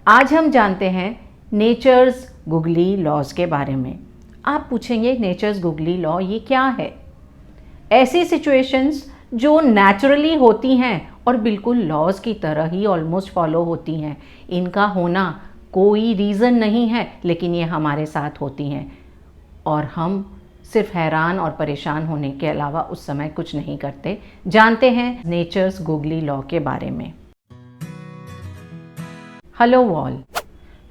आज हम जानते हैं नेचर्स गुगली लॉज के बारे में। आप पूछेंगे नेचर्स गुगली लॉ ये क्या है? ऐसी सिचुएशंस जो नेचुरली होती हैं और बिल्कुल लॉज की तरह ही ऑलमोस्ट फॉलो होती हैं, इनका होना कोई रीज़न नहीं है, लेकिन ये हमारे साथ होती हैं और हम सिर्फ हैरान और परेशान होने के अलावा उस समय कुछ नहीं करते। जानते हैं नेचर्स गुगली लॉ के बारे में। Hello wall,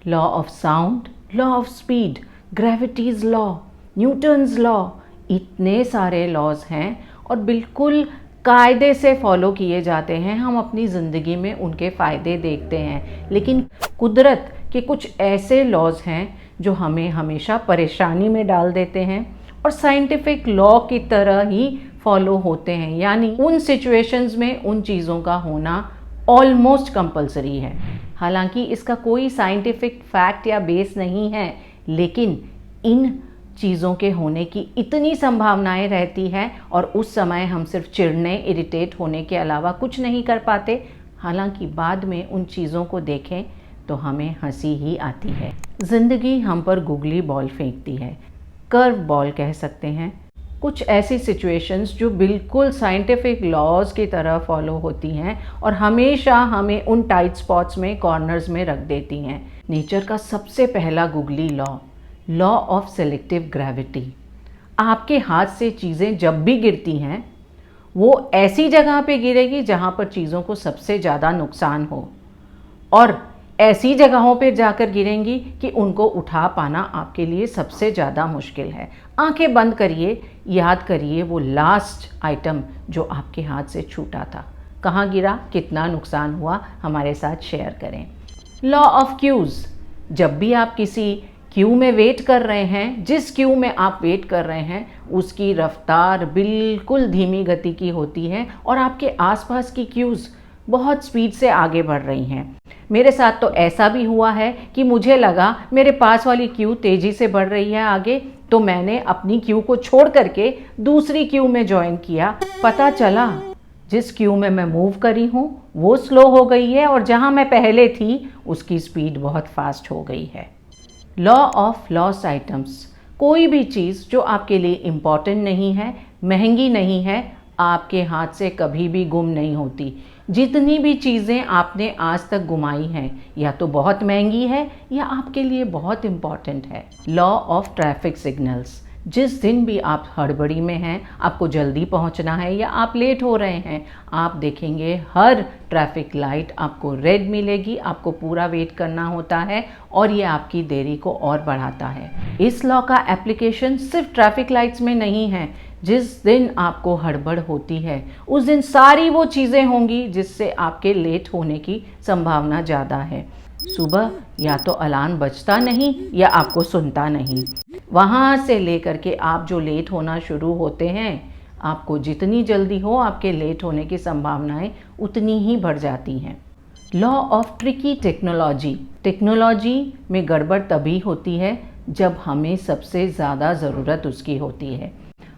law of sound, law of speed, gravities law, Newton's law, इतने सारे लॉज हैं और बिल्कुल कायदे से फॉलो किए जाते हैं। हम अपनी ज़िंदगी में उनके फ़ायदे देखते हैं, लेकिन कुदरत के कुछ ऐसे लॉज हैं जो हमें हमेशा परेशानी में डाल देते हैं और साइंटिफिक लॉ की तरह ही फॉलो होते हैं। यानी उन सिचुएशंस में उन चीज़ों का होना ऑलमोस्ट कंपलसरी है। हालांकि इसका कोई साइंटिफिक फैक्ट या बेस नहीं है, लेकिन इन चीज़ों के होने की इतनी संभावनाएं रहती हैं और उस समय हम सिर्फ चिढ़ने, इरिटेट होने के अलावा कुछ नहीं कर पाते। हालांकि बाद में उन चीज़ों को देखें तो हमें हंसी ही आती है। ज़िंदगी हम पर गुगली बॉल फेंकती है, कर्व बॉल कह सकते हैं। कुछ ऐसी सिचुएशंस जो बिल्कुल साइंटिफिक लॉज की तरह फॉलो होती हैं और हमेशा हमें उन टाइट स्पॉट्स में, कॉर्नर्स में रख देती हैं। नेचर का सबसे पहला googly law, law of selective gravity. आपके हाथ से चीज़ें जब भी गिरती हैं वो ऐसी जगह पे गिरेगी जहाँ पर चीज़ों को सबसे ज़्यादा नुकसान हो और ऐसी जगहों पे जाकर गिरेंगी कि उनको उठा पाना आपके लिए सबसे ज़्यादा मुश्किल है। आंखें बंद करिए, याद करिए वो लास्ट आइटम जो आपके हाथ से छूटा था, कहाँ गिरा, कितना नुकसान हुआ, हमारे साथ शेयर करें। लॉ ऑफ क्यूज़, जब भी आप किसी क्यू में वेट कर रहे हैं, जिस क्यू में आप वेट कर रहे हैं उसकी रफ्तार बिल्कुल धीमी गति की होती है और आपके आसपास की क्यूज़ बहुत स्पीड से आगे बढ़ रही हैं। मेरे साथ तो ऐसा भी हुआ है कि मुझे लगा मेरे पास वाली क्यू तेज़ी से बढ़ रही है आगे, तो मैंने अपनी क्यू को छोड़ करके दूसरी क्यू में ज्वाइन किया। पता चला जिस क्यू में मैं मूव करी हूँ वो स्लो हो गई है और जहाँ मैं पहले थी उसकी स्पीड बहुत फास्ट हो गई है। लॉ ऑफ लॉस्ट आइटम्स, कोई भी चीज़ जो आपके लिए इम्पॉर्टेंट नहीं है, महंगी नहीं है, आपके हाथ से कभी भी गुम नहीं होती। जितनी भी चीज़ें आपने आज तक गुमाई हैं या तो बहुत महंगी है या आपके लिए बहुत इम्पॉर्टेंट है। लॉ ऑफ ट्रैफिक सिग्नल्स, जिस दिन भी आप हड़बड़ी में हैं, आपको जल्दी पहुंचना है या आप लेट हो रहे हैं, आप देखेंगे हर ट्रैफिक लाइट आपको रेड मिलेगी, आपको पूरा वेट करना होता है और ये आपकी देरी को और बढ़ाता है। इस लॉ का एप्लीकेशन सिर्फ ट्रैफिक लाइट्स में नहीं है। जिस दिन आपको हड़बड़ होती है उस दिन सारी वो चीज़ें होंगी जिससे आपके लेट होने की संभावना ज़्यादा है। सुबह या तो अलार्म बजता नहीं या आपको सुनता नहीं, वहाँ से लेकर के आप जो लेट होना शुरू होते हैं, आपको जितनी जल्दी हो आपके लेट होने की संभावनाएं उतनी ही बढ़ जाती हैं। Law of tricky technology, technology में गड़बड़ तभी होती है जब हमें सबसे ज़्यादा ज़रूरत उसकी होती है।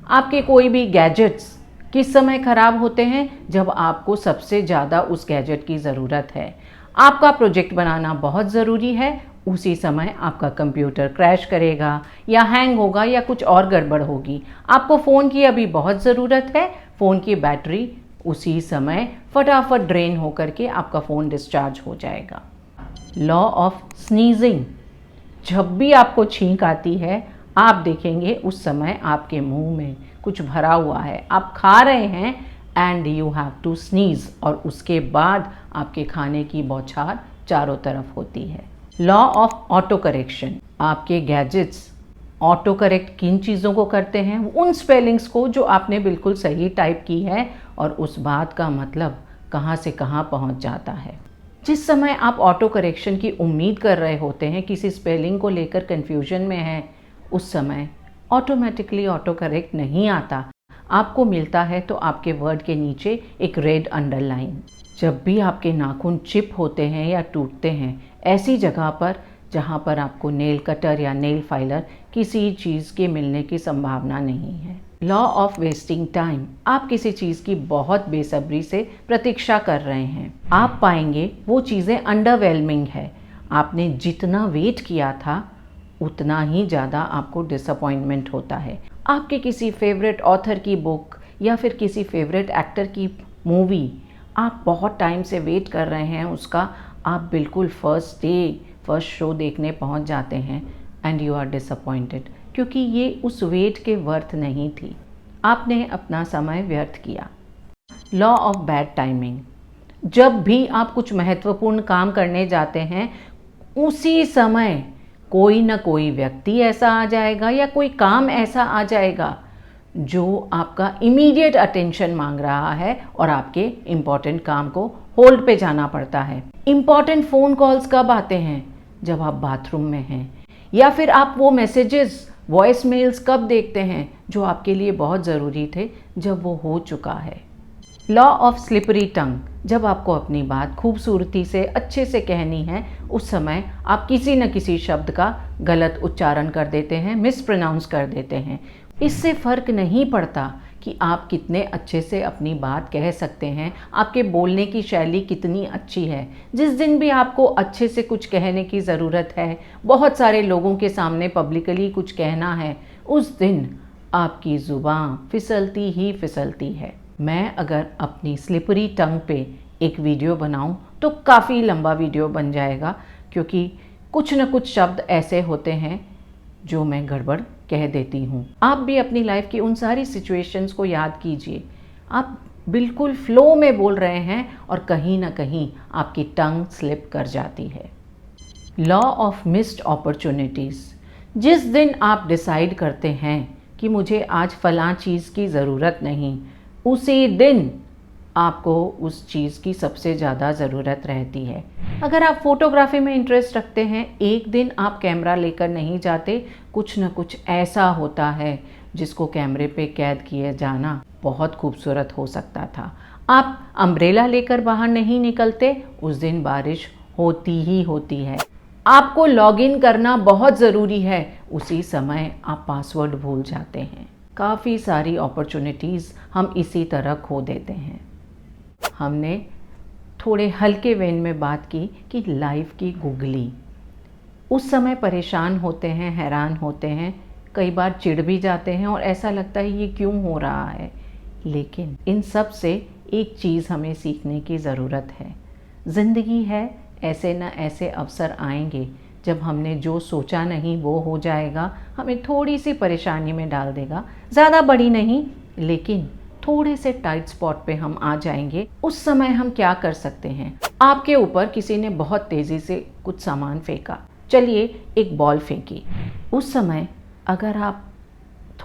आपके कोई भी गैजेट्स किस समय ख़राब होते हैं? जब आपको सबसे ज़्यादा उस गैजेट की ज़रूरत है। आपका प्रोजेक्ट बनाना बहुत ज़रूरी है, उसी समय आपका कंप्यूटर क्रैश करेगा या हैंग होगा या कुछ और गड़बड़ होगी। आपको फ़ोन की अभी बहुत ज़रूरत है, फ़ोन की बैटरी उसी समय फटाफट ड्रेन होकर के आपका फ़ोन डिस्चार्ज हो जाएगा। लॉ ऑफ स्नीजिंग, जब भी आपको छींक आती है आप देखेंगे उस समय आपके मुंह में कुछ भरा हुआ है, आप खा रहे हैं and you have to sneeze और उसके बाद आपके खाने की बौछार चारों तरफ होती है। लॉ ऑफ ऑटो करेक्शन, आपके गैजेट्स ऑटो करेक्ट किन चीज़ों को करते हैं? उन स्पेलिंग्स को जो आपने बिल्कुल सही टाइप की है और उस बात का मतलब कहाँ से कहाँ पहुँच जाता है। जिस समय आप ऑटो करेक्शन की उम्मीद कर रहे होते हैं, किसी स्पेलिंग को लेकर कन्फ्यूजन में हैं, उस समय ऑटोमेटिकली ऑटो करेक्ट नहीं आता, आपको मिलता है तो आपके वर्ड के नीचे एक रेड अंडरलाइन। जब भी आपके नाखून चिप होते हैं या टूटते हैं, ऐसी जगह पर जहाँ पर आपको नेल कटर या नेल फाइलर किसी चीज़ के मिलने की संभावना नहीं है। लॉ ऑफ वेस्टिंग टाइम, आप किसी चीज़ की बहुत बेसब्री से प्रतीक्षा कर रहे हैं, आप पाएंगे वो चीज़ें अंडरवेलमिंग है, आपने जितना वेट किया था उतना ही ज़्यादा आपको डिसअपॉइंटमेंट होता है। आपके किसी फेवरेट ऑथर की बुक या फिर किसी फेवरेट एक्टर की मूवी आप बहुत टाइम से वेट कर रहे हैं उसका, आप बिल्कुल फर्स्ट शो देखने पहुंच जाते हैं एंड यू आर डिसअपॉइंटेड, क्योंकि ये उस वेट के वर्थ नहीं थी। आपने अपना समय व्यर्थ किया। लॉ ऑफ बैड टाइमिंग, जब भी आप कुछ महत्वपूर्ण काम करने जाते हैं उसी समय कोई ना कोई व्यक्ति ऐसा आ जाएगा या कोई काम ऐसा आ जाएगा जो आपका इमीडिएट अटेंशन मांग रहा है और आपके इम्पॉर्टेंट काम को होल्ड पे जाना पड़ता है। इम्पॉर्टेंट फ़ोन कॉल्स कब आते हैं? जब आप बाथरूम में हैं, या फिर आप वो मैसेजेस वॉइस मेल्स कब देखते हैं जो आपके लिए बहुत ज़रूरी थे, जब वो हो चुका है। लॉ ऑफ स्लिपरी टंग, जब आपको अपनी बात खूबसूरती से अच्छे से कहनी है उस समय आप किसी न किसी शब्द का गलत उच्चारण कर देते हैं, मिस प्रोनाउंस कर देते हैं। इससे फ़र्क नहीं पड़ता कि आप कितने अच्छे से अपनी बात कह सकते हैं, आपके बोलने की शैली कितनी अच्छी है। जिस दिन भी आपको अच्छे से कुछ कहने की ज़रूरत है, बहुत सारे लोगों के सामने पब्लिकली कुछ कहना है, उस दिन आपकी ज़ुबान फिसलती ही फिसलती है। मैं अगर अपनी स्लिपरी टंग पे एक वीडियो बनाऊं तो काफ़ी लंबा वीडियो बन जाएगा, क्योंकि कुछ न कुछ शब्द ऐसे होते हैं जो मैं गड़बड़ कह देती हूँ। आप भी अपनी लाइफ की उन सारी सिचुएशंस को याद कीजिए, आप बिल्कुल फ्लो में बोल रहे हैं और कहीं ना कहीं आपकी टंग स्लिप कर जाती है। लॉ ऑफ मिस्ड अपॉर्चुनिटीज़, जिस दिन आप डिसाइड करते हैं कि मुझे आज फलां चीज़ की ज़रूरत नहीं, उसी दिन आपको उस चीज़ की सबसे ज़्यादा ज़रूरत रहती है। अगर आप फोटोग्राफी में इंटरेस्ट रखते हैं, एक दिन आप कैमरा लेकर नहीं जाते, कुछ न कुछ ऐसा होता है जिसको कैमरे पे कैद किए जाना बहुत खूबसूरत हो सकता था। आप अम्ब्रेला लेकर बाहर नहीं निकलते, उस दिन बारिश होती ही होती है। आपको लॉगिन करना बहुत ज़रूरी है, उसी समय आप पासवर्ड भूल जाते हैं। काफ़ी सारी अपॉर्चुनिटीज़ हम इसी तरह खो देते हैं। हमने थोड़े हल्के वेन में बात की कि लाइफ की गुगली, उस समय परेशान होते हैं, हैरान होते हैं, कई बार चिढ़ भी जाते हैं और ऐसा लगता है ये क्यों हो रहा है। लेकिन इन सब से एक चीज़ हमें सीखने की ज़रूरत है। ज़िंदगी है, ऐसे न ऐसे अवसर आएंगे जब हमने जो सोचा नहीं वो हो जाएगा, हमें थोड़ी सी परेशानी में डाल देगा। ज़्यादा बड़ी नहीं, लेकिन थोड़े से टाइट स्पॉट पे हम आ जाएंगे। उस समय हम क्या कर सकते हैं? आपके ऊपर किसी ने बहुत तेज़ी से कुछ सामान फेंका, चलिए एक बॉल फेंकी। उस समय अगर आप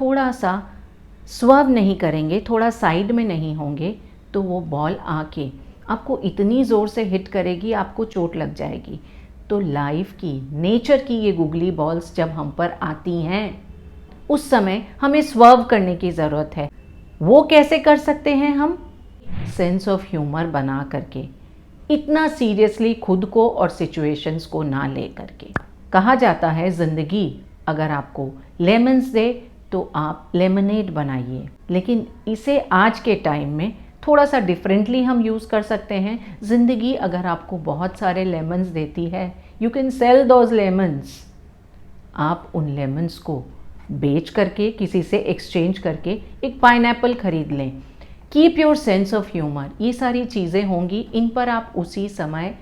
थोड़ा सा स्वर्व नहीं करेंगे, थोड़ा साइड में नहीं होंगे, तो वो बॉल आके आपको इतनी ज़ोर से हिट करेगी, आपको चोट लग जाएगी। तो लाइफ की, नेचर की ये गुगली बॉल्स जब हम पर आती हैं, उस समय हमें स्वर्व करने की ज़रूरत है। वो कैसे कर सकते हैं हम? सेंस ऑफ ह्यूमर बना करके, इतना सीरियसली खुद को और सिचुएशंस को ना ले करके। कहा जाता है ज़िंदगी अगर आपको लेमन्स दे तो आप लेमनेड बनाइए, लेकिन इसे आज के टाइम में थोड़ा सा डिफरेंटली हम यूज़ कर सकते हैं। ज़िंदगी अगर आपको बहुत सारे लेमन्स देती है, you can sell those lemons. आप उन लेमन्स को बेच करके, किसी से एक्सचेंज करके एक पाइनएप्पल खरीद लें। Keep your sense of humour, ये सारी चीज़ें होंगी, इन पर आप उसी समय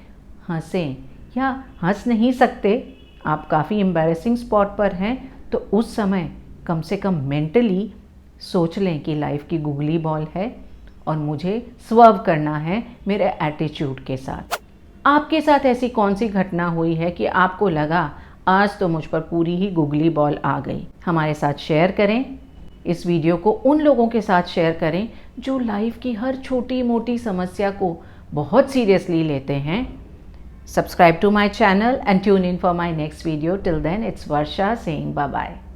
हंसें, या हंस नहीं सकते, आप काफ़ी एम्बैरेसिंग स्पॉट पर हैं, तो उस समय कम से कम मेंटली सोच लें कि लाइफ की गुगली बॉल है और मुझे स्वर्व करना है मेरे एटीट्यूड के साथ। आपके साथ ऐसी कौन सी घटना हुई है कि आपको लगा आज तो मुझ पर पूरी ही गुगली बॉल आ गई? हमारे साथ शेयर करें। इस वीडियो को उन लोगों के साथ शेयर करें जो लाइफ की हर छोटी मोटी समस्या को बहुत सीरियसली लेते हैं। Subscribe to my channel and tune in for my next video. Till then, it's Varsha saying bye-bye.